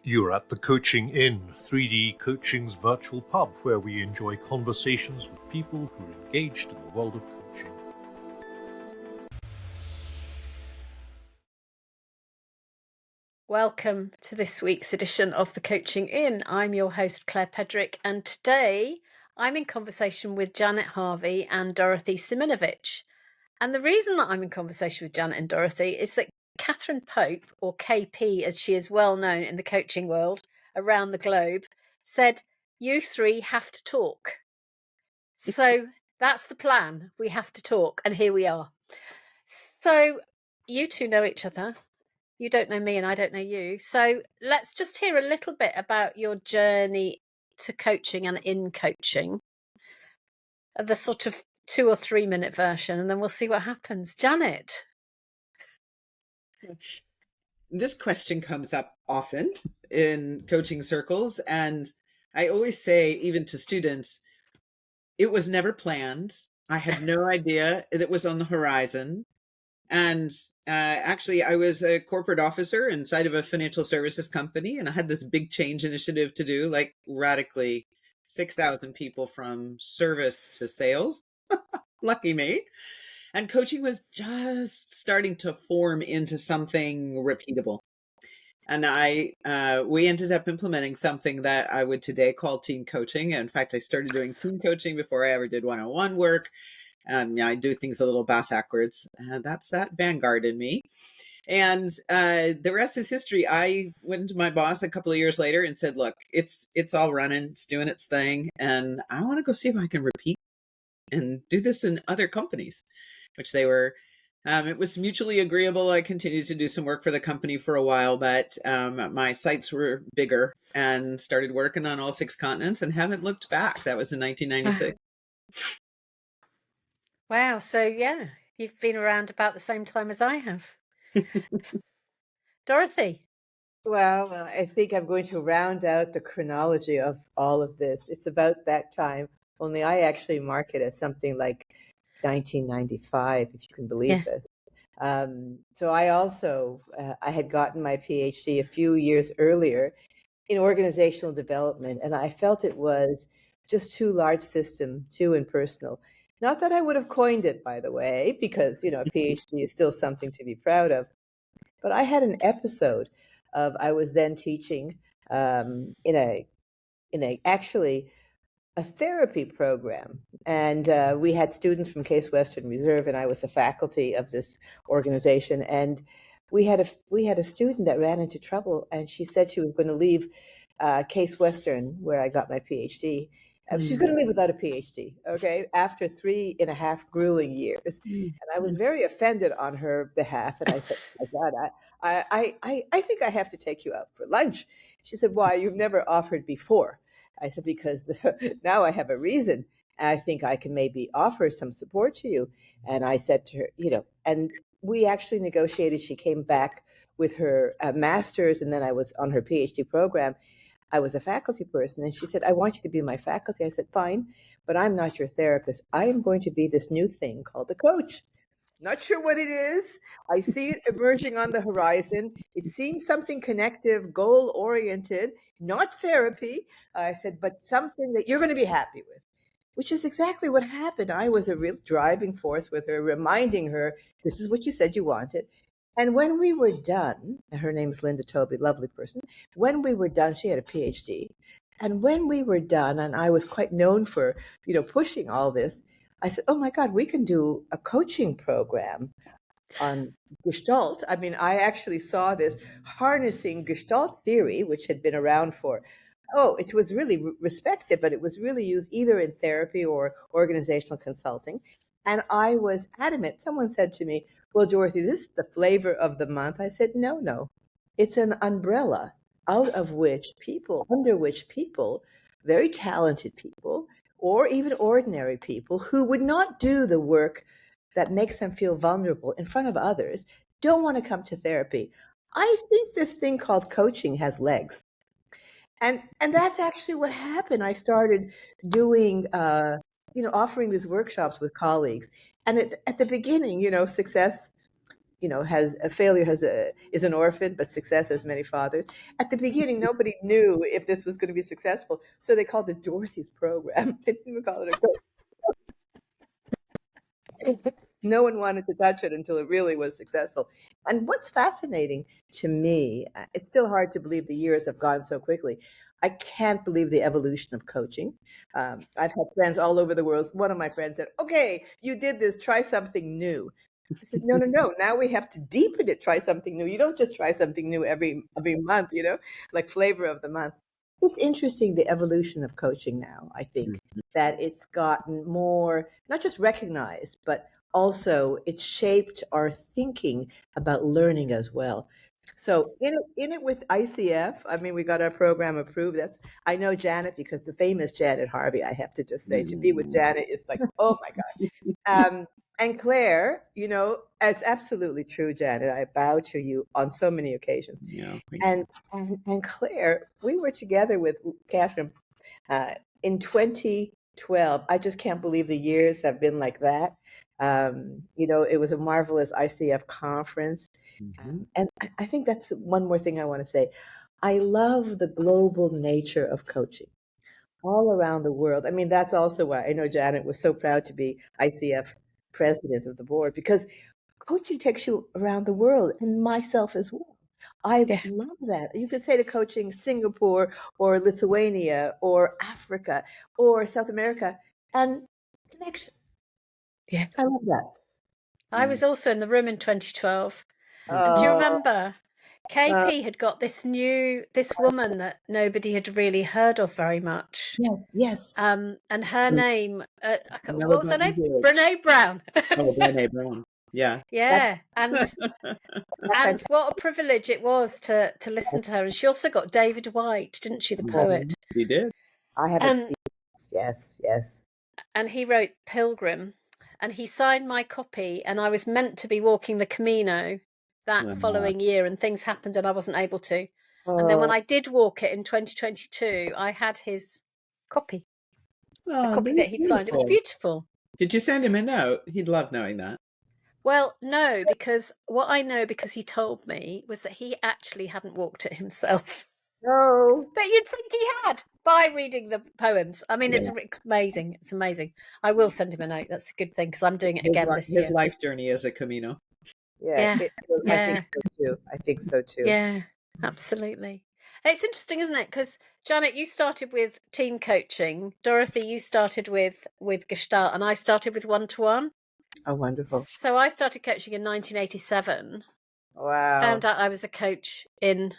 You're at the Coaching Inn, 3D Coaching's virtual pub, where we enjoy conversations with people who are engaged in the world of coaching. Welcome to this week's edition of the Coaching Inn. I'm your host, Claire Pedrick, and today I'm in conversation with Janet.Harvey and Dorothy Siminovitch. And the reason that I'm in conversation with Janet and Dorothy is that Kathryn Pope, or KP as she is well known in the coaching world around the globe, said, "You three have to talk." So that's the plan. We have to talk, and here we are. So you two know each other. You don't know me and I don't know you. So let's just hear a little bit about your journey to coaching and in coaching, the sort of 2 or 3 minute version, and then we'll see what happens. Janet. This question comes up often in coaching circles, and I always say, even to students, it was never planned. I had no idea it was on the horizon. And actually, I was a corporate officer inside of a financial services company, and I had this big change initiative to do, like radically 6,000 people from service to sales. Lucky me. And coaching was just starting to form into something repeatable. And we ended up implementing something that I would today call team coaching. In fact, I started doing team coaching before I ever did one-on-one work. I do things a little backwards. That's that vanguard in me. And the rest is history. I went to my boss a couple of years later and said, "Look, it's all running, it's doing its thing, and I want to go see if I can repeat and do this in other companies," which they were. It was mutually agreeable. I continued to do some work for the company for a while, but my sites were bigger and started working on all 6 continents and haven't looked back. That was in 1996. Wow. So, yeah, you've been around about the same time as I have. Dorothy. Well, I think I'm going to round out the chronology of all of this. It's about that time, only I actually mark it as something like 1995, if you can believe this. So I also, I had gotten my PhD a few years earlier in organizational development, and I felt it was just too large system, too impersonal. Not that I would have coined it, by the way, because, a PhD is still something to be proud of. But I had an episode of, I was then teaching in a actually a therapy program, and we had students from Case Western Reserve, and I was a faculty of this organization, and we had a student that ran into trouble, and she said she was going to leave Case Western, where I got my PhD. She's going to leave without a PhD, okay, after 3.5 grueling years. And I was very offended on her behalf. And I said, "Oh my God, I think I have to take you out for lunch." She said, "Why? You've never offered before." I said, "Because now I have a reason. I think I can maybe offer some support to you." And I said to her, and we actually negotiated. She came back with her master's, and then I was on her PhD program. I was a faculty person, and she said, "I want you to be my faculty." I said, "Fine, but I'm not your therapist. I am going to be this new thing called a coach. Not sure what it is. I see it emerging on the horizon. It seems something connective, goal-oriented, not therapy." I said, "but something that you're going to be happy with," which is exactly what happened. I was a real driving force with her, reminding her, "This is what you said you wanted." And when we were done, her name's Linda Toby, lovely person. When we were done, she had a PhD. And when we were done, and I was quite known for, pushing all this, I said, "Oh my God, we can do a coaching program on Gestalt." I mean, I actually saw this harnessing Gestalt theory, which had been around it was really respected, but it was really used either in therapy or organizational consulting. And I was adamant. Someone said to me, "Well, Dorothy, this is the flavor of the month." I said, "No. It's an umbrella under which people, very talented people, or even ordinary people who would not do the work that makes them feel vulnerable in front of others, don't want to come to therapy." I think this thing called coaching has legs. And that's actually what happened. I started doing, offering these workshops with colleagues. And at the beginning, success has a failure is an orphan, but success has many fathers. At the beginning, nobody knew if this was going to be successful, so they called it Dorothy's program. They didn't even call it a coach. No one wanted to touch it until it really was successful. And what's fascinating to me, it's still hard to believe the years have gone so quickly. I can't believe the evolution of coaching. I've had friends all over the world. One of my friends said, "Okay, you did this, try something new." I said, no. Now we have to deepen it, try something new. You don't just try something new every month, like flavor of the month. It's interesting, the evolution of coaching now, I think, that it's gotten more, not just recognized, but also it's shaped our thinking about learning as well. So in it with ICF, I mean, we got our program approved. I know Janet because the famous Janet.Harvey, I have to just say, to be with Janet is like, oh my God. And Claire, it's absolutely true, Janet. I bow to you on so many occasions. Yeah. And Claire, we were together with Kathryn in 2012. I just can't believe the years have been like that. It was a marvelous ICF conference. And I think that's one more thing I want to say. I love the global nature of coaching all around the world. I mean, that's also why I know Janet was so proud to be ICF president of the board, because coaching takes you around the world, and myself as well. I love that. You could say to coaching Singapore or Lithuania or Africa or South America, and connection. Yeah. I love that. I was also in the room in 2012. And do you remember KP had got this woman that nobody had really heard of very much. Yes. And her name, what was her name? Brene Brown. Oh, Brene Brown. Yeah. Yeah. And what a privilege it was to listen to her. And she also got David White, didn't she, the poet? He did. I have yes. And he wrote Pilgrim, and he signed my copy, and I was meant to be walking the Camino that following year, and things happened and I wasn't able to. And then when I did walk it in 2022, I had his copy, the copy that he'd signed. It was beautiful. Did you send him a note? He'd love knowing that. Well, no, because what I know, because he told me, was that he actually hadn't walked it himself. No. But you'd think he had by reading the poems. I mean, it's amazing. It's amazing. I will send him a note. That's a good thing, because I'm doing it again this year. His life journey is a Camino. Yeah. I think so too. Yeah, absolutely. It's interesting, isn't it? Because Janet, you started with team coaching. Dorothy, you started with Gestalt, and I started with one-to-one. Oh, wonderful. So I started coaching in 1987. Wow. Found out I was a coach in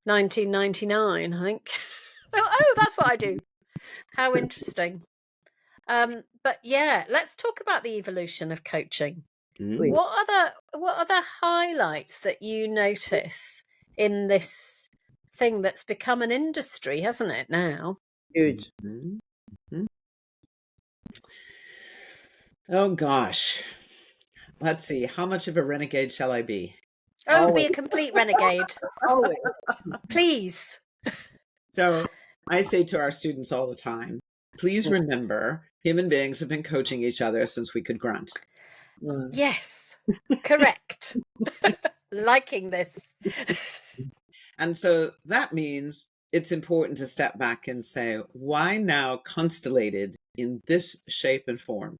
1999, I think. Oh, that's what I do. How interesting. But yeah, let's talk about the evolution of coaching. Please. What are the highlights that you notice in this thing that's become an industry, hasn't it now? Huge. Oh gosh. Let's see. How much of a renegade shall I be? Oh, be a complete renegade. Always. Please. So I say to our students all the time, please remember, human beings have been coaching each other since we could grunt. Yes, correct. Liking this. And so that means it's important to step back and say, why now constellated in this shape and form?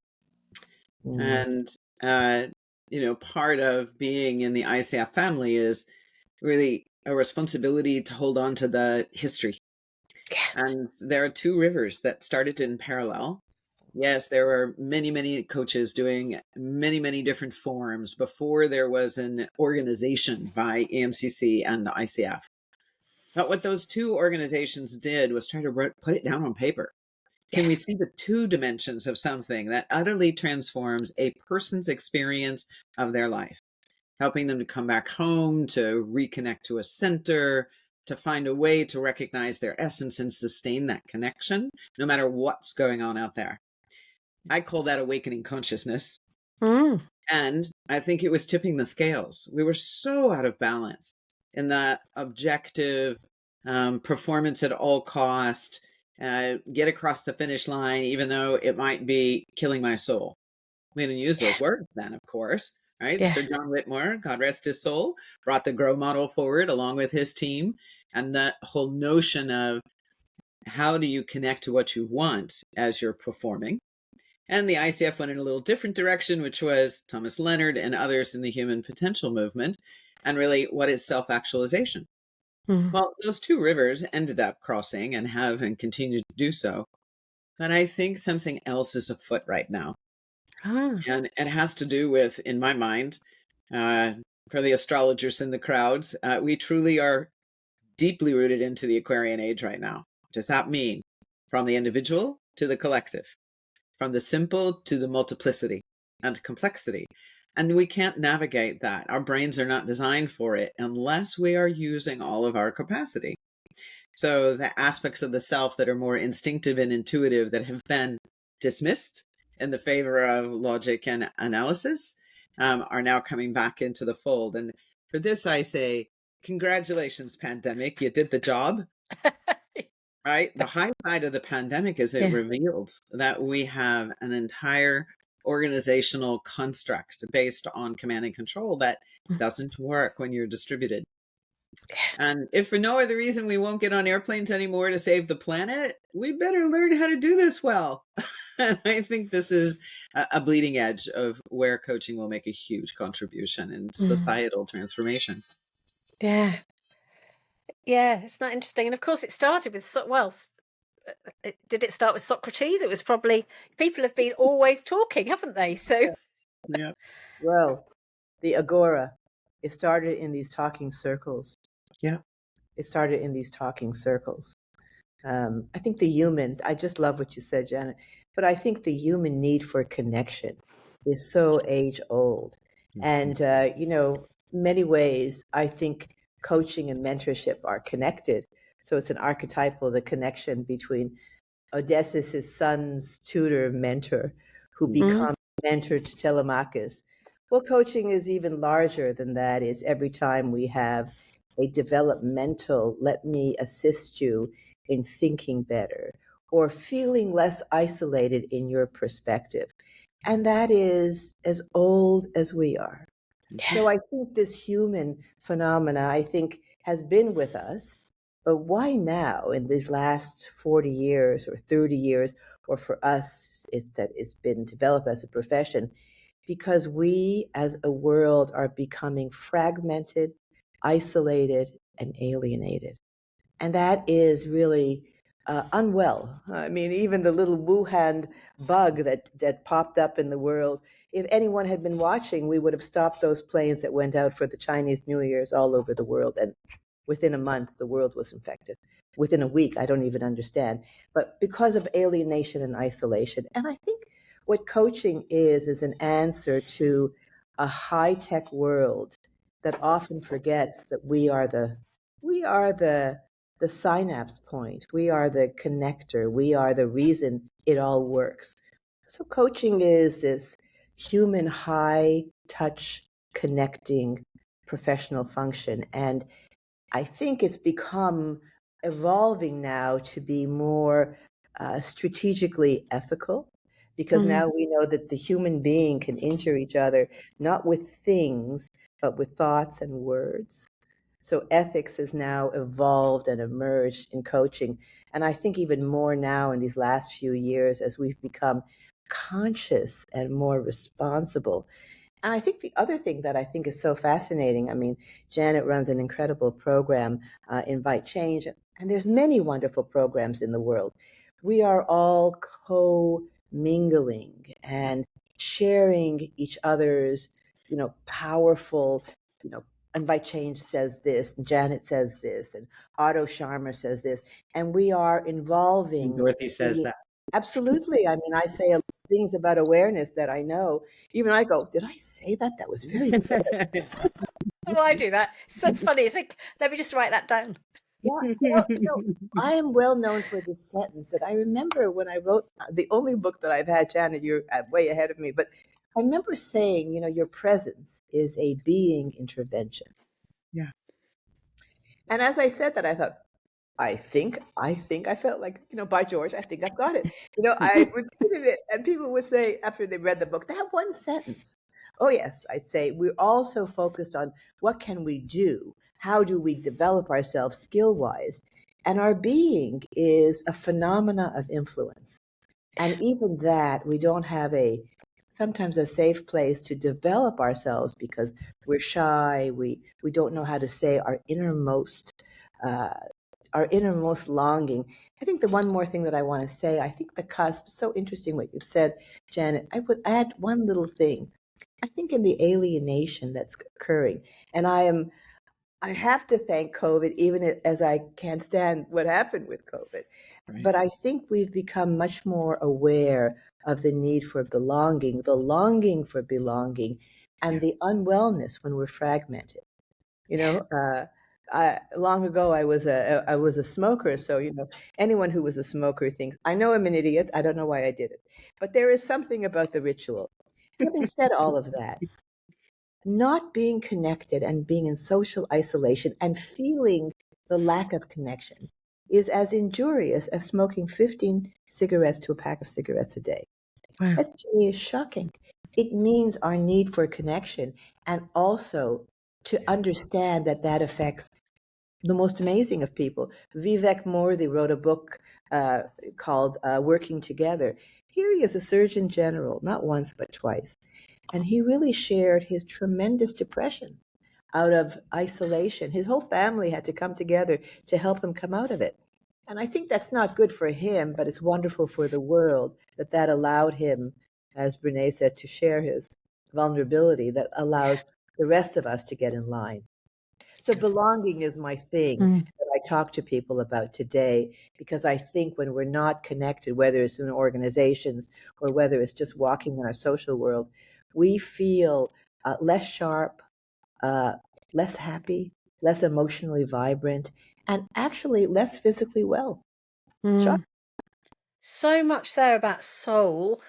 And, part of being in the ICF family is really a responsibility to hold on to the history. Yeah. And there are two rivers that started in parallel. Yes, there were many, many coaches doing many, many different forms before there was an organization by AMCC and ICF. But what those two organizations did was try to put it down on paper. Can we see the two dimensions of something that utterly transforms a person's experience of their life, helping them to come back home, to reconnect to a center, to find a way to recognize their essence and sustain that connection, no matter what's going on out there? I call that awakening consciousness. And I think it was tipping the scales. We were so out of balance in that objective performance at all cost, get across the finish line, even though it might be killing my soul. We didn't use those words then, of course, right? Yeah. Sir John Whitmore, God rest his soul, brought the GROW model forward along with his team. And that whole notion of how do you connect to what you want as you're performing? And the ICF went in a little different direction, which was Thomas Leonard and others in the human potential movement. And really, what is self-actualization? Mm. Well, those two rivers ended up crossing and have and continue to do so. But I think something else is afoot right now. Ah. And it has to do with, in my mind, for the astrologers in the crowds, we truly are deeply rooted into the Aquarian age right now. What does that mean? From the individual to the collective, from the simple to the multiplicity and complexity. And we can't navigate that. Our brains are not designed for it unless we are using all of our capacity. So the aspects of the self that are more instinctive and intuitive that have been dismissed in the favor of logic and analysis are now coming back into the fold. And for this, I say, congratulations, pandemic. You did the job, right? The high side of the pandemic is it Yeah. revealed that we have an entire organizational construct based on command and control that doesn't work when you're distributed. And if for no other reason we won't get on airplanes anymore to save the planet, we better learn how to do this well. And I think this is a bleeding edge of where coaching will make a huge contribution in societal transformation. Yeah. Yeah, it's not interesting. And of course, it started with, did it start with Socrates? It was probably, people have been always talking, haven't they? So, Yeah. Well, the agora, it started in these talking circles. Yeah. It started in these talking circles. I think the human, I just love what you said, Janet, but I think the human need for connection is so age old. And, many ways, I think coaching and mentorship are connected. So it's an archetypal, the connection between Odysseus' son's tutor, mentor, who becomes mentor to Telemachus. Well, coaching is even larger than that. It's every time we have a developmental, let me assist you in thinking better or feeling less isolated in your perspective. And that is as old as we are. So I think this human phenomena, I think, has been with us. But why now, in these last 40 years or 30 years, or for us, that it's been developed as a profession? Because we as a world are becoming fragmented, isolated, and alienated. And that is really unwell. I mean, even the little Wuhan bug that popped up in the world, if anyone had been watching, we would have stopped those planes that went out for the Chinese New Year's all over the world. And within a month, the world was infected. Within a week, I don't even understand. But because of alienation and isolation. And I think what coaching is an answer to a high-tech world that often forgets that we are the synapse point. We are the connector. We are the reason it all works. So coaching is this human high touch connecting professional function. And I think it's become evolving now to be more strategically ethical, because now we know that the human being can injure each other, not with things, but with thoughts and words. So ethics has now evolved and emerged in coaching. And I think even more now in these last few years as we've become conscious and more responsible. And I think the other thing that I think is so fascinating, I mean, Janet runs an incredible program, Invite Change, and there's many wonderful programs in the world. We are all co-mingling and sharing each other's, powerful, Invite Change says this, Janet says this, and Otto Scharmer says this, and we are involving. Dorothy says that. Absolutely. I mean, I say things about awareness that I know. Even I go, did I say that? That was very good. oh, I do that. It's so funny. It's like, let me just write that down. Yeah, well, I am well known for this sentence that I remember when I wrote the only book that I've had, Janet, you're way ahead of me, but I remember saying, your presence is a being intervention. Yeah. And as I said that, I thought, I think I felt like, by George, I think I've got it. I repeated it, and people would say after they read the book, that one sentence, Oh, yes, I'd say we're also focused on what can we do? How do we develop ourselves skill-wise? And our being is a phenomena of influence. And even that, we don't have sometimes a safe place to develop ourselves because we're shy. We don't know how to say uh, our innermost longing. I think the one more thing that I want to say, I think the cusp, so interesting what you've said, Janet. I would add one little thing. I think in the alienation that's occurring, and I have to thank COVID, even as I can't stand what happened with COVID. Right. But I think we've become much more aware of the need for belonging, the longing for belonging, and the unwellness when we're fragmented. Long ago I was a smoker, so anyone who was a smoker thinks I know I'm an idiot. I don't know why I did it, but there is something about the ritual. Having said all of that, not being connected and being in social isolation and feeling the lack of connection is as injurious as smoking 15 cigarettes to a pack of cigarettes a day. Wow. That to me is shocking. It means our need for connection, and also to understand that affects the most amazing of people. Vivek Murthy wrote a book called Working Together. Here he is a Surgeon General, not once but twice. And he really shared his tremendous depression out of isolation. His whole family had to come together to help him come out of it. And I think that's not good for him, but it's wonderful for the world that allowed him, as Brene said, to share his vulnerability that allows the rest of us to get in line. So belonging is my thing that I talk to people about today, because I think when we're not connected, whether it's in organizations or whether it's just walking in our social world, we feel less sharp, less happy, less emotionally vibrant, and actually less physically well. So much there about soul.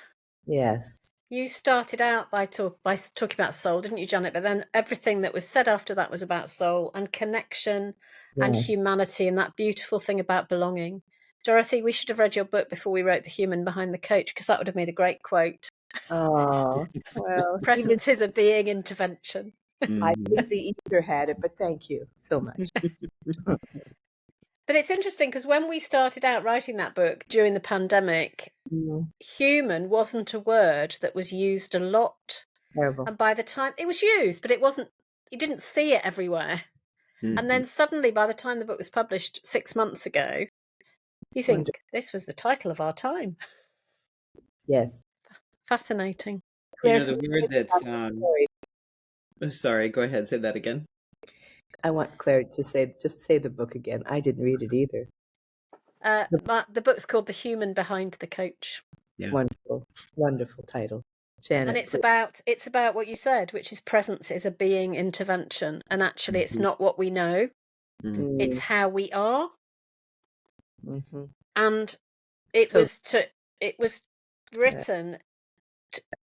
Yes. You started out by talking about soul, didn't you, Janet? But then everything that was said after that was about soul and connection and Yes. humanity and that beautiful thing about belonging. Dorothy, we should have read your book before we wrote The Human Behind the Coach, because that would have made a great quote. Oh, well, Presence is a being intervention. I think the ether had it, but thank you so much. But it's interesting because when we started out writing that book during the pandemic, human wasn't a word that was used a lot. Terrible. And by the time it was used, but it wasn't, you didn't see it everywhere. And then suddenly, by the time the book was published 6 months ago, you think this was the title of our time. Yes. Fascinating. Claire, the word that's sorry, go ahead, say that again. I want Claire to say the book again. I didn't read it either. The book's called The Human Behind the Coach. Yeah. Wonderful title. Janet, and it's about what you said, which is presence is a being intervention, and actually it's not what we know, it's how we are. And it was written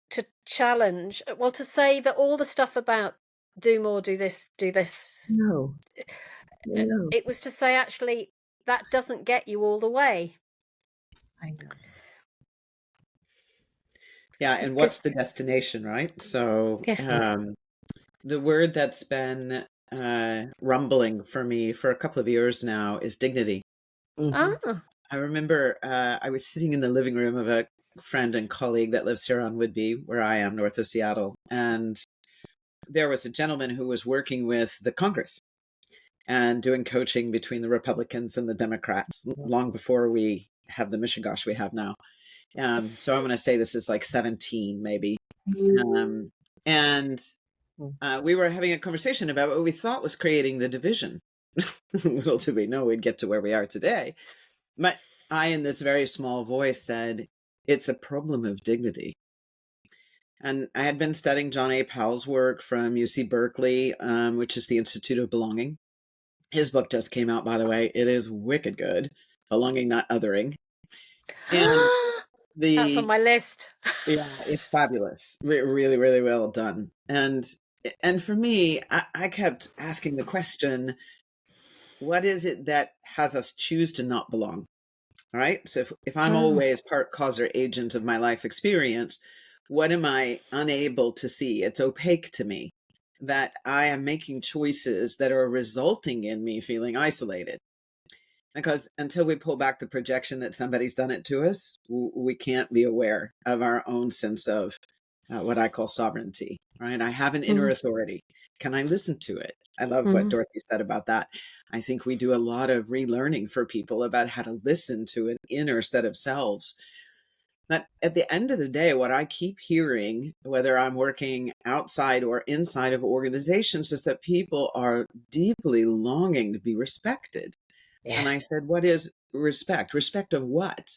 to challenge, well, to say that all the stuff about do more, do this. No. It was to say, actually, that doesn't get you all the way. I know. Yeah, and what's the destination, right? So the word that's been rumbling for me for a couple of years now is dignity. I remember I was sitting in the living room of a friend and colleague that lives here on Whidbey, where I am, north of Seattle. And there was a gentleman who was working with the Congress and doing coaching between the Republicans and the Democrats long before we have the mishigosh we have now. So I'm going to say this is like 17, maybe. And we were having a conversation about what we thought was creating the division. Little did we know we'd get to where we are today. But I, in this very small voice, said, it's a problem of dignity. And I had been studying John A. Powell's work from UC Berkeley, which is the Institute of Belonging. His book just came out, by the way. It is wicked good. Belonging, Not Othering. And that's on my list. Yeah, it's fabulous. Really, really well done. And for me, I kept asking the question, what is it that has us choose to not belong? All right. So if I'm always part cause or agent of my life experience, What am I unable to see? It's opaque to me that I am making choices that are resulting in me feeling isolated. Because until we pull back the projection that somebody's done it to us, we can't be aware of our own sense of what I call sovereignty, right? I have an inner authority. Can I listen to it? I love what Dorothy said about that. I think we do a lot of relearning for people about how to listen to an inner set of selves. But at the end of the day, what I keep hearing, whether I'm working outside or inside of organizations, is that people are deeply longing to be respected. Yes. And I said, what is respect? Respect of what?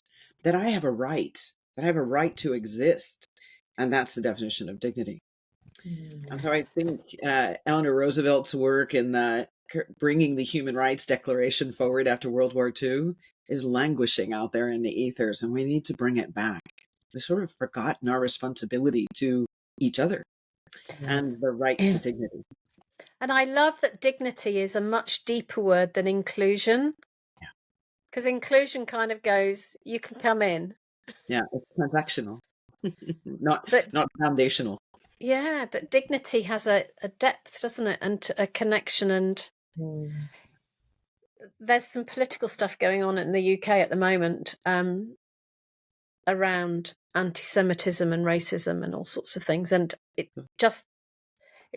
That I have a right, that I have a right to exist. And that's the definition of dignity. And so I think Eleanor Roosevelt's work in bringing the Human Rights Declaration forward after World War II is languishing out there in the ethers, and we need to bring it back. We've sort of forgotten our responsibility to each other and the right to dignity. And I love that dignity is a much deeper word than inclusion. Yeah. Because inclusion kind of goes, you can come in. Yeah, it's transactional, not foundational. Yeah, but dignity has a depth, doesn't it? And a connection. And there's some political stuff going on in the UK at the moment around anti-Semitism and racism and all sorts of things. And it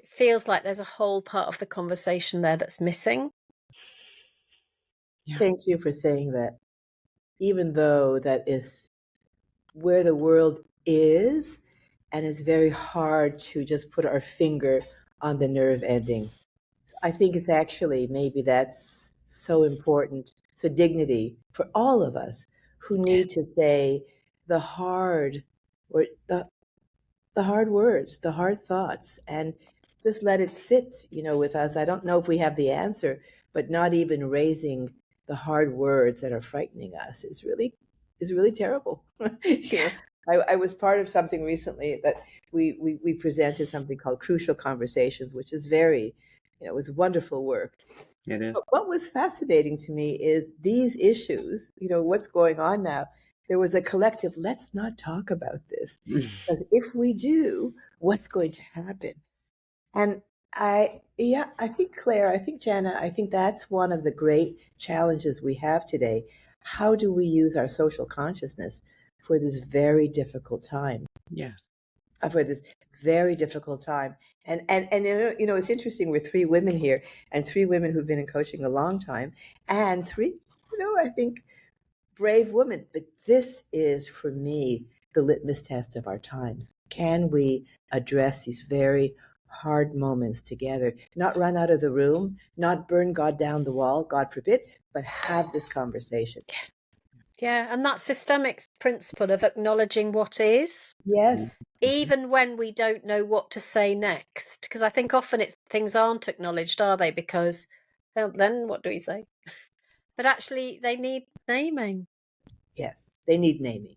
feels like there's a whole part of the conversation there that's missing. Yeah. Thank you for saying that. Even though that is where the world is, and it's very hard to just put our finger on the nerve ending. So I think it's actually maybe that's so important. So dignity for all of us who need to say the hard or the hard words, the hard thoughts, and just let it sit, with us. I don't know if we have the answer, but not even raising the hard words that are frightening us is really terrible. I was part of something recently that we presented something called Crucial Conversations, which is very, it was wonderful work. It is. But what was fascinating to me is these issues, what's going on now. There was a collective, let's not talk about this. Because if we do, what's going to happen? And I think Claire, I think Janet, I think that's one of the great challenges we have today. How do we use our social consciousness for this very difficult time? Yes. For this very difficult time. And it's interesting, we're three women here, and three women who've been in coaching a long time, and three, I think, brave women. But this is, for me, the litmus test of our times. Can we address these very hard moments together, not run out of the room, not burn God down the wall, God forbid, but have this conversation? Yeah, and that systemic principle of acknowledging what is. Yes. Even when we don't know what to say next. Because I think often things aren't acknowledged, are they? Because then what do we say? But actually, they need naming. Yes, they need naming.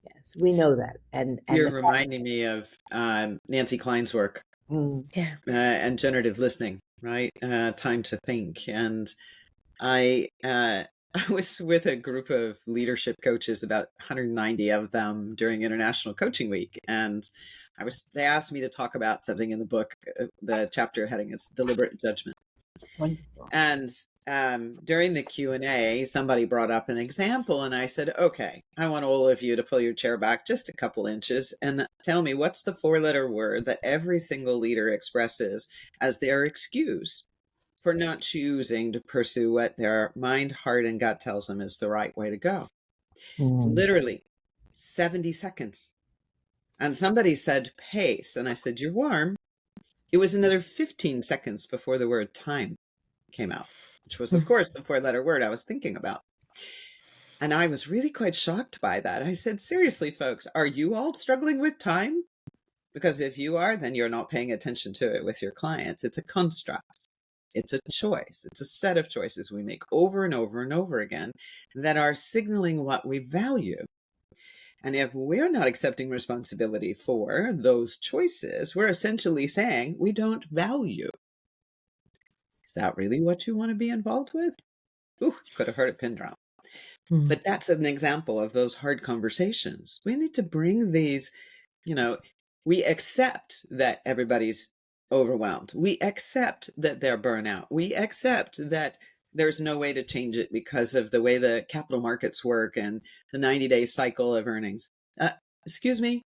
Yes, we know that. And You're reminding me of Nancy Klein's work. And generative listening, right? Time to think. And I was with a group of leadership coaches, about 190 of them, during International Coaching Week. And they asked me to talk about something in the book. The chapter heading is Deliberate Judgment. Wonderful. And during the Q&A, somebody brought up an example, and I said, okay, I want all of you to pull your chair back just a couple inches and tell me, what's the 4-letter word that every single leader expresses as their excuse for not choosing to pursue what their mind, heart, and gut tells them is the right way to go? Literally 70 seconds. And somebody said pace, and I said, you're warm. It was another 15 seconds before the word time came out, which was, of course, the 4-letter word I was thinking about. And I was really quite shocked by that. I said, seriously, folks, are you all struggling with time? Because if you are, then you're not paying attention to it with your clients. It's a construct. It's a choice. It's a set of choices we make over and over and over again that are signaling what we value. And if we're not accepting responsibility for those choices, we're essentially saying we don't value. Is that really what you want to be involved with? Ooh, could have heard a pin drop. But that's an example of those hard conversations. We need to bring these we accept that everybody's overwhelmed. We accept that they're burnout. We accept that there's no way to change it because of the way the capital markets work and the 90-day cycle of earnings. Excuse me?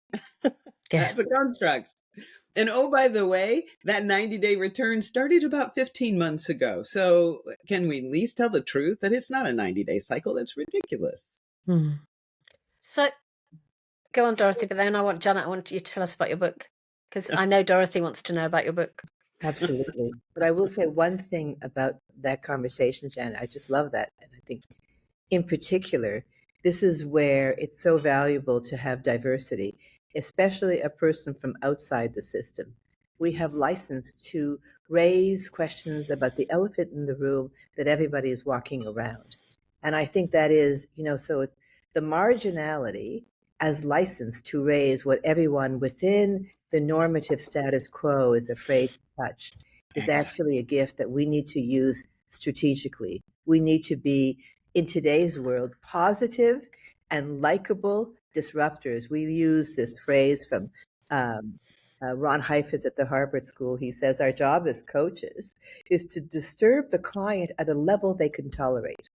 That's a construct. And oh, by the way, that 90-day return started about 15 months ago. So can we at least tell the truth that it's not a 90-day cycle? That's ridiculous. So go on, Dorothy, but then I want you to tell us about your book, because I know Dorothy wants to know about your book. Absolutely. But I will say one thing about that conversation, Janet. I just love that. And I think in particular, this is where it's so valuable to have diversity, especially a person from outside the system. We have license to raise questions about the elephant in the room that everybody is walking around. And I think that is, so it's the marginality as license to raise what everyone within the normative status quo is afraid to touch is actually a gift that we need to use strategically. We need to be, in today's world, positive and likable disruptors. We use this phrase from Ron Heifetz at the Harvard School. He says, our job as coaches is to disturb the client at a level they can tolerate.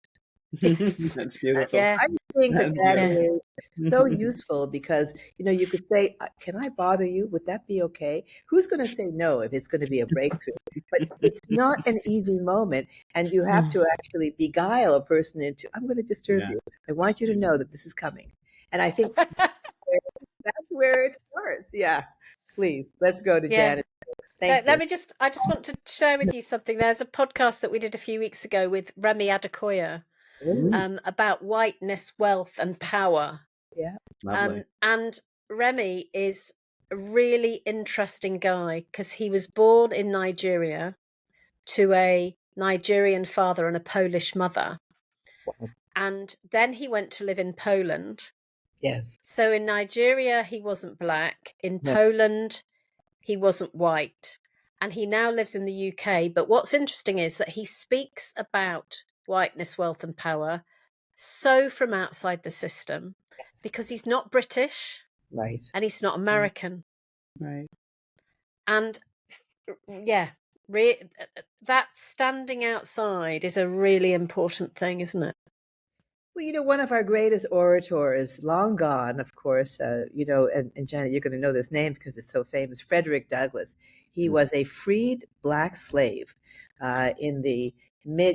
That's beautiful. Yeah. I think that is so useful because, you could say, can I bother you? Would that be okay? Who's going to say no if it's going to be a breakthrough? But it's not an easy moment. And you have to actually beguile a person into, I'm going to disturb you. I want you to know that this is coming. And I think that's where it starts. Yeah. Please, let's go to Janet. I just want to share with you something. There's a podcast that we did a few weeks ago with Remy Adekoya about whiteness, wealth, and power. Yeah. And Remy is a really interesting guy because he was born in Nigeria to a Nigerian father and a Polish mother. Wow. And then he went to live in Poland. Yes. So in Nigeria, he wasn't black. In Poland, he wasn't white. And he now lives in the UK. But what's interesting is that he speaks about whiteness, wealth, and power so from outside the system because he's not British. Right. And he's not American. Right. And that standing outside is a really important thing, isn't it? Well, one of our greatest orators, long gone, of course, and Janet, you're going to know this name because it's so famous, Frederick Douglass. He was a freed black slave in the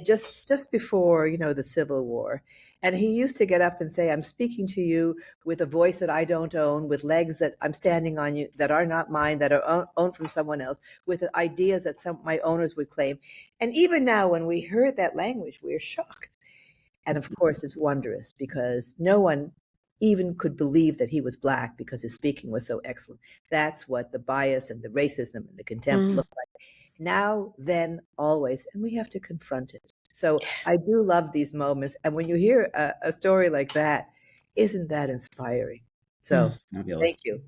just before, the Civil War. And he used to get up and say, I'm speaking to you with a voice that I don't own, with legs that I'm standing on you that are not mine, that are owned from someone else, with ideas that my owners would claim. And even now, when we heard that language, we're shocked. And of course, it's wondrous because no one even could believe that he was black because his speaking was so excellent. That's what the bias and the racism and the contempt look like. Now, then, always. And we have to confront it. So I do love these moments. And when you hear a story like that, isn't that inspiring? So thank you.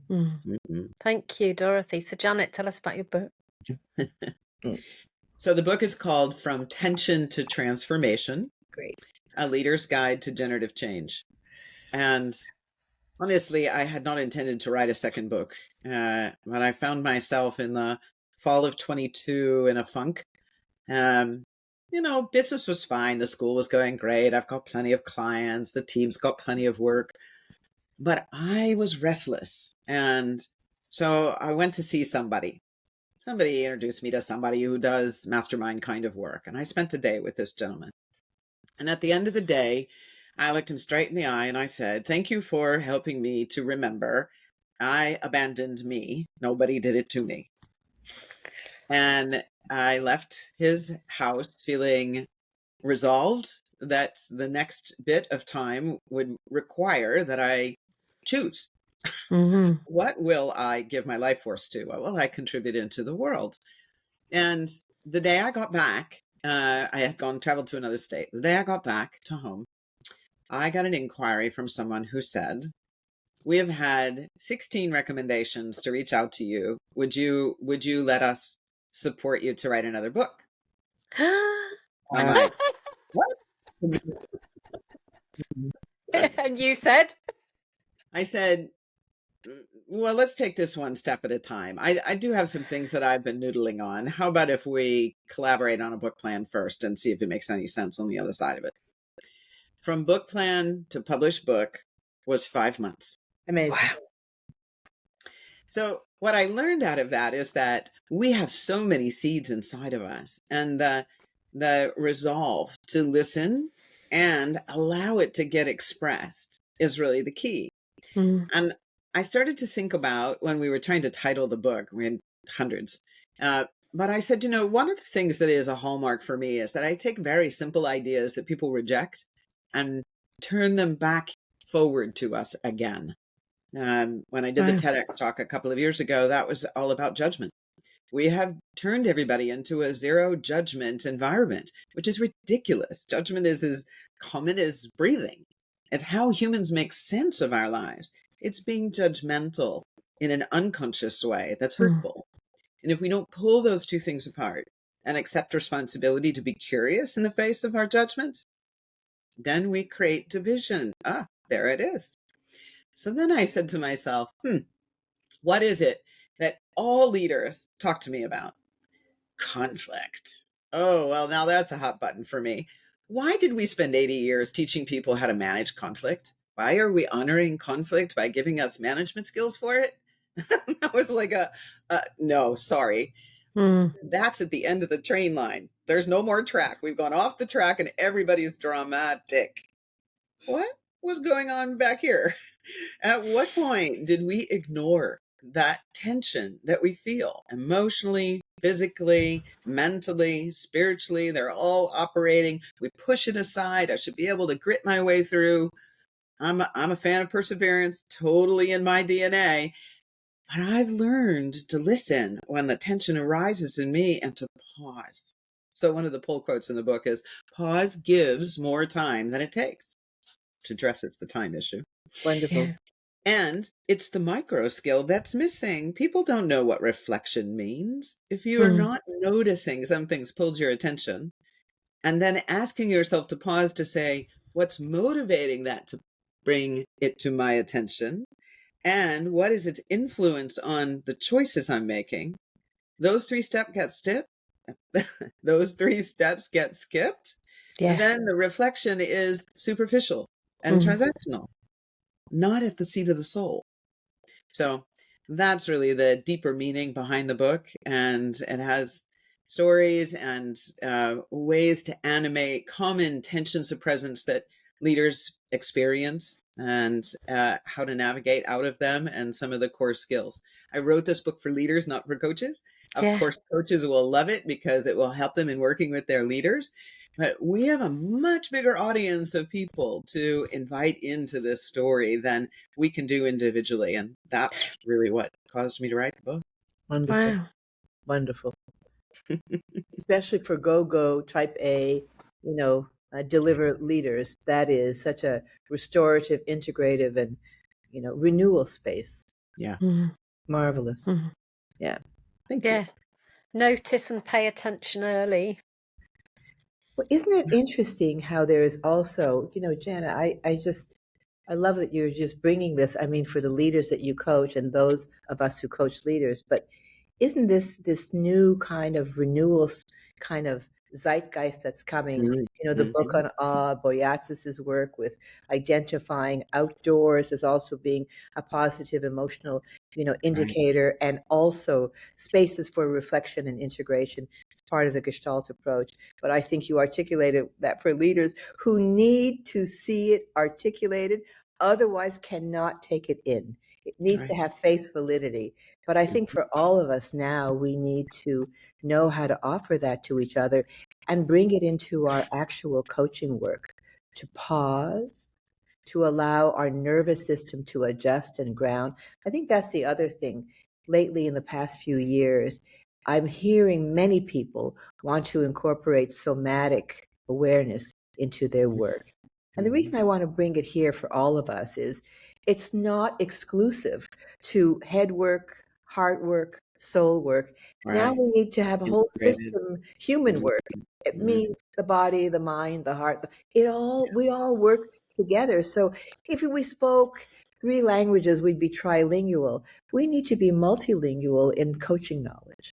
Thank you, Dorothy. So Janet, tell us about your book. So the book is called From Tension to Transformation. Great. A Leader's Guide to Generative Change. And honestly, I had not intended to write a second book, but I found myself in the fall of 22 in a funk. Business was fine. The school was going great. I've got plenty of clients. The team's got plenty of work. But I was restless. And so I went to see somebody. Somebody introduced me to somebody who does mastermind kind of work. And I spent a day with this gentleman. And at the end of the day, I looked him straight in the eye and I said, thank you for helping me to remember I abandoned me. Nobody did it to me. And I left his house feeling resolved that the next bit of time would require that I choose. What will I give my life force to? What will I contribute into the world? And the day I got back, I had traveled to another state. The day I got back to home, I got an inquiry from someone who said, we have had 16 recommendations to reach out to you. Would you let us support you to write another book? I'm like, what? And you said? I said, Well, let's take this one step at a time. I do have some things that I've been noodling on. How about if we collaborate on a book plan first and see if it makes any sense on the other side of it? From book plan to published book was 5 months. Amazing. Wow. So what I learned out of that is that we have so many seeds inside of us, and the resolve to listen and allow it to get expressed is really the key. Mm. And I started to think about when we were trying to title the book, we had hundreds. But I said, one of the things that is a hallmark for me is that I take very simple ideas that people reject and turn them back forward to us again. When I did the Wow. TEDx talk a couple of years ago, that was all about judgment. We have turned everybody into a zero judgment environment, which is ridiculous. Judgment is as common as breathing. It's how humans make sense of our lives. It's being judgmental in an unconscious way that's hurtful. And if we don't pull those two things apart and accept responsibility to be curious in the face of our judgment, then we create division. There it is. So then I said to myself, what is it that all leaders talk to me about? Conflict. Oh, well, now that's a hot button for me. Why did we spend 80 years teaching people how to manage conflict? Why are we honoring conflict by giving us management skills for it? That was like no, sorry. That's at the end of the train line. There's no more track. We've gone off the track and everybody's dramatic. What was going on back here? At what point did we ignore that tension that we feel emotionally, physically, mentally, spiritually? They're all operating. We push it aside. I should be able to grit my way through. I'm a fan of perseverance, totally in my DNA. But I've learned to listen when the tension arises in me and to pause. So one of the pull quotes in the book is, pause gives more time than it takes to address the time issue. Wonderful. Yeah. And it's the micro skill that's missing. People don't know what reflection means. If you are not noticing something's pulled your attention and then asking yourself to pause to say, what's motivating that to bring it to my attention? And what is its influence on the choices I'm making? Those 3 steps get skipped. Those 3 steps get skipped. Yeah. And then the reflection is superficial and transactional, not at the seat of the soul. So that's really the deeper meaning behind the book. And it has stories and ways to animate common tensions of presence that leaders experience and how to navigate out of them and some of the core skills. I wrote this book for leaders, not for coaches. Of course, coaches will love it because it will help them in working with their leaders. But we have a much bigger audience of people to invite into this story than we can do individually. And that's really what caused me to write the book. Wonderful. Wow. Wonderful. Especially for go type A, deliver leaders. That is such a restorative, integrative, and, renewal space. Yeah. Marvelous. Yeah. Thank you. Notice and pay attention early. Well, isn't it interesting how there is also, Jana, I love that you're just bringing this, for the leaders that you coach and those of us who coach leaders, but isn't this new kind of renewal kind of zeitgeist that's coming? The book on Boyatzis' work with identifying outdoors as also being a positive emotional, indicator, and also spaces for reflection and integration as part of the Gestalt approach. But I think you articulated that for leaders who need to see it articulated, otherwise cannot take it in. It needs to have face validity. But I think for all of us now, we need to know how to offer that to each other and bring it into our actual coaching work, to pause, to allow our nervous system to adjust and ground. I think that's the other thing. Lately, in the past few years, I'm hearing many people want to incorporate somatic awareness into their work. And the reason I want to bring it here for all of us is it's not exclusive to head work, heart work, soul work. Now we need to have a whole system, human work. It means the body, the mind, the heart, we all work together. So if we spoke 3 languages, we'd be trilingual. We need to be multilingual in coaching knowledge.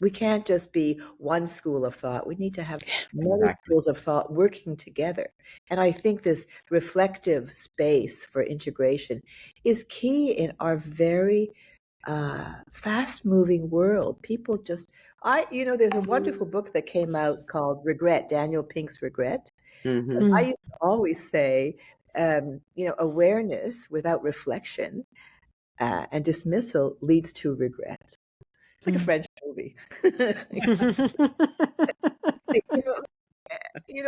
We can't just be one school of thought. We need to have many Exactly. schools of thought working together. And I think this reflective space for integration is key in our very fast-moving world. People just, there's a wonderful book that came out called Regret, Daniel Pink's Regret. Mhm. I used to always say, awareness without reflection and dismissal leads to regret. It's like a French movie.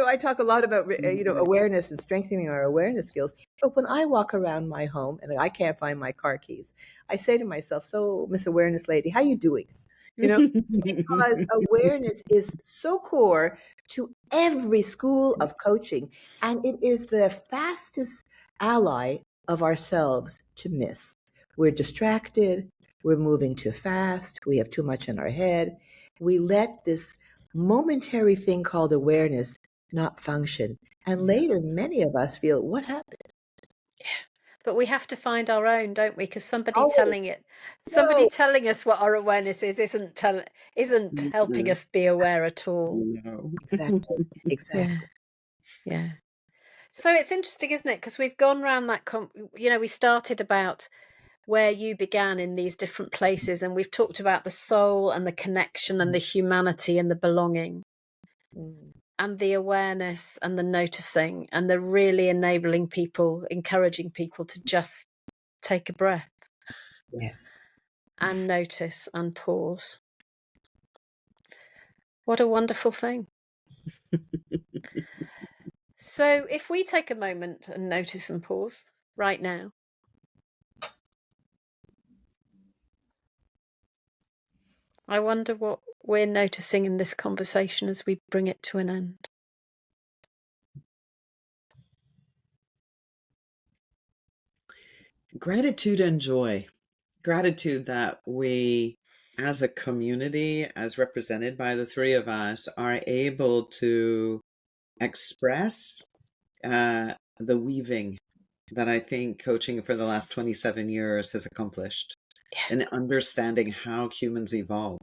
I talk a lot about, awareness and strengthening our awareness skills. But when I walk around my home and I can't find my car keys, I say to myself, "So, Miss Awareness Lady, how you doing?" Because awareness is so core to every school of coaching, and it is the fastest ally of ourselves to miss. We're distracted, we're moving too fast, we have too much in our head. We let this momentary thing called awareness not function. And later, many of us feel, what happened? But we have to find our own, don't we? Because somebody Oh, telling us what our awareness is isn't helping us be aware at all. No. Exactly. Yeah, yeah. So it's interesting, isn't it? Because we've gone around that. We started about where you began in these different places, and we've talked about the soul and the connection and the humanity and the belonging. And the awareness and the noticing and the really enabling people, encouraging people to just take a breath. Yes. And notice and pause. What a wonderful thing. So if we take a moment and notice and pause right now. I wonder what we're noticing in this conversation as we bring it to an end. Gratitude and joy. Gratitude that we, as a community, as represented by the 3 of us, are able to express the weaving that I think coaching for the last 27 years has accomplished, in understanding how humans evolve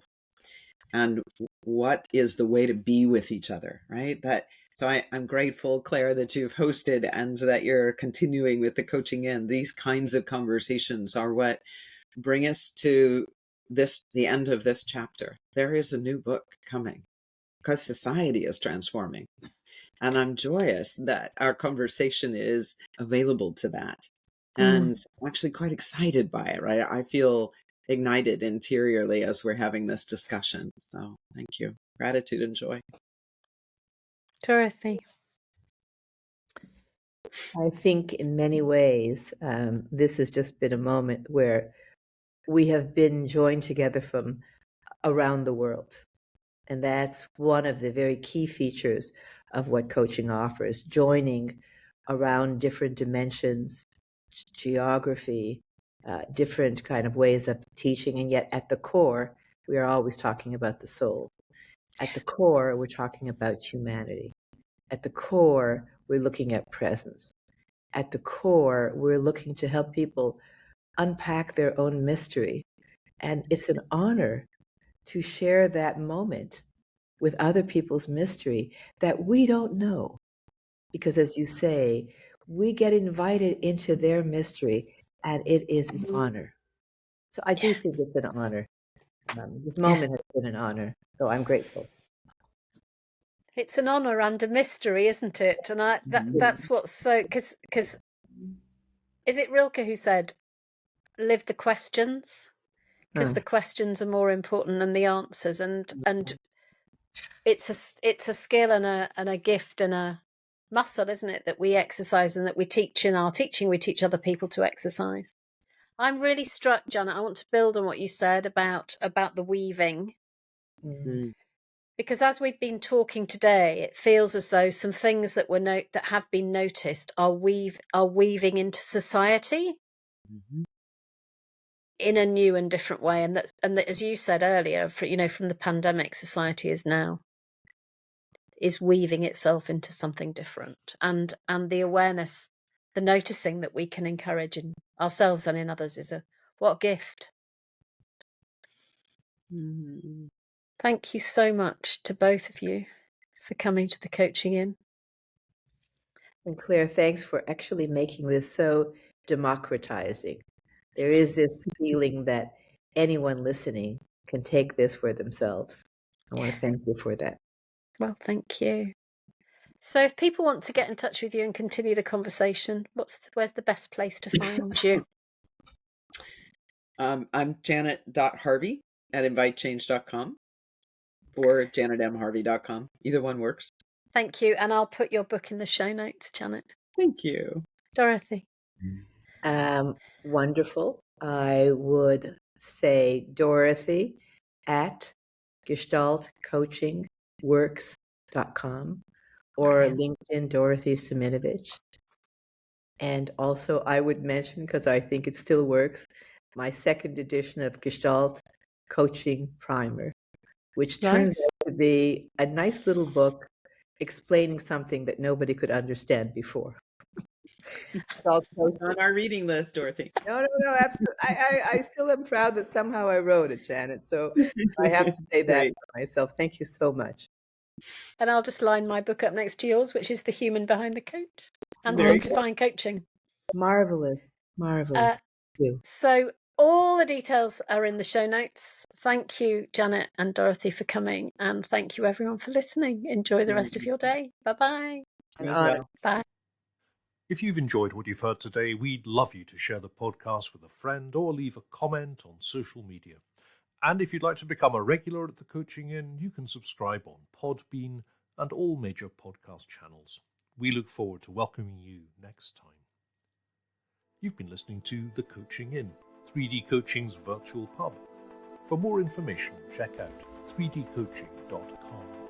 and what is the way to be with each other, right? So I'm grateful, Claire, that you've hosted and that you're continuing with the coaching in. These kinds of conversations are what bring us to the end of this chapter. There is a new book coming because society is transforming. And I'm joyous that our conversation is available to that. And I'm actually quite excited by it, right? I feel ignited interiorly as we're having this discussion. So thank you. Gratitude and joy. Dorothy. I think in many ways, this has just been a moment where we have been joined together from around the world. And that's one of the very key features of what coaching offers, joining around different dimensions, geography, different kind of ways of teaching. And yet at the core, we are always talking about the soul. At the core, we're talking about humanity. At the core, we're looking at presence. At the core, we're looking to help people unpack their own mystery. And it's an honor to share that moment with other people's mystery that we don't know. Because as you say, we get invited into their mystery and it is an honor. So I do think it's an honor. This moment has been an honor. So I'm grateful. It's an honor and a mystery, isn't it? And that's what's so, because is it Rilke who said, live the questions? Because the questions are more important than the answers. And it's a skill and a gift and a muscle, isn't it, that we exercise and that we teach in our teaching. We teach other people to exercise. I'm really struck, Janet. I want to build on what you said about the weaving. Because as we've been talking today, it feels as though some things that that have been noticed are weaving into society in a new and different way. And that, as you said earlier, from the pandemic, society is weaving itself into something different. And the awareness the noticing that we can encourage in ourselves and in others is what a gift. Mm. Thank you so much to both of you for coming to the Coaching In. And Claire, thanks for actually making this so democratizing. There is this feeling that anyone listening can take this for themselves. I want to thank you for that. Well, thank you. So if people want to get in touch with you and continue the conversation, where's the best place to find you? I'm Janet.Harvey at invitechange.com or Janet.Harvey.com. Either one works. Thank you. And I'll put your book in the show notes, Janet. Thank you. Dorothy. Wonderful. I would say Dorothy at gestaltcoachingworks.com or Brilliant. LinkedIn Dorothy Siminovitch. And also I would mention, because I think it still works, my second edition of Gestalt Coaching Primer, which turns Nice. out to be a nice little book explaining something that nobody could understand before. Gestalt coaching. On our reading list, Dorothy. No, absolutely. I still am proud that somehow I wrote it, Janet. So I have to say that Great. for myself. Thank you so much. And I'll just line my book up next to yours, which is The Human Behind the Coach and There you go. Simplifying Coaching. Marvelous. Marvelous. Thank you. So all the details are in the show notes. Thank you, Janet and Dorothy, for coming. And thank you, everyone, for listening. Enjoy the rest of your day. Bye-bye. An As honor. well. Bye. If you've enjoyed what you've heard today, we'd love you to share the podcast with a friend or leave a comment on social media. And if you'd like to become a regular at the Coaching In, you can subscribe on Podbean and all major podcast channels. We look forward to welcoming you next time. You've been listening to The Coaching In, 3D Coaching's virtual pub. For more information, check out 3dcoaching.com.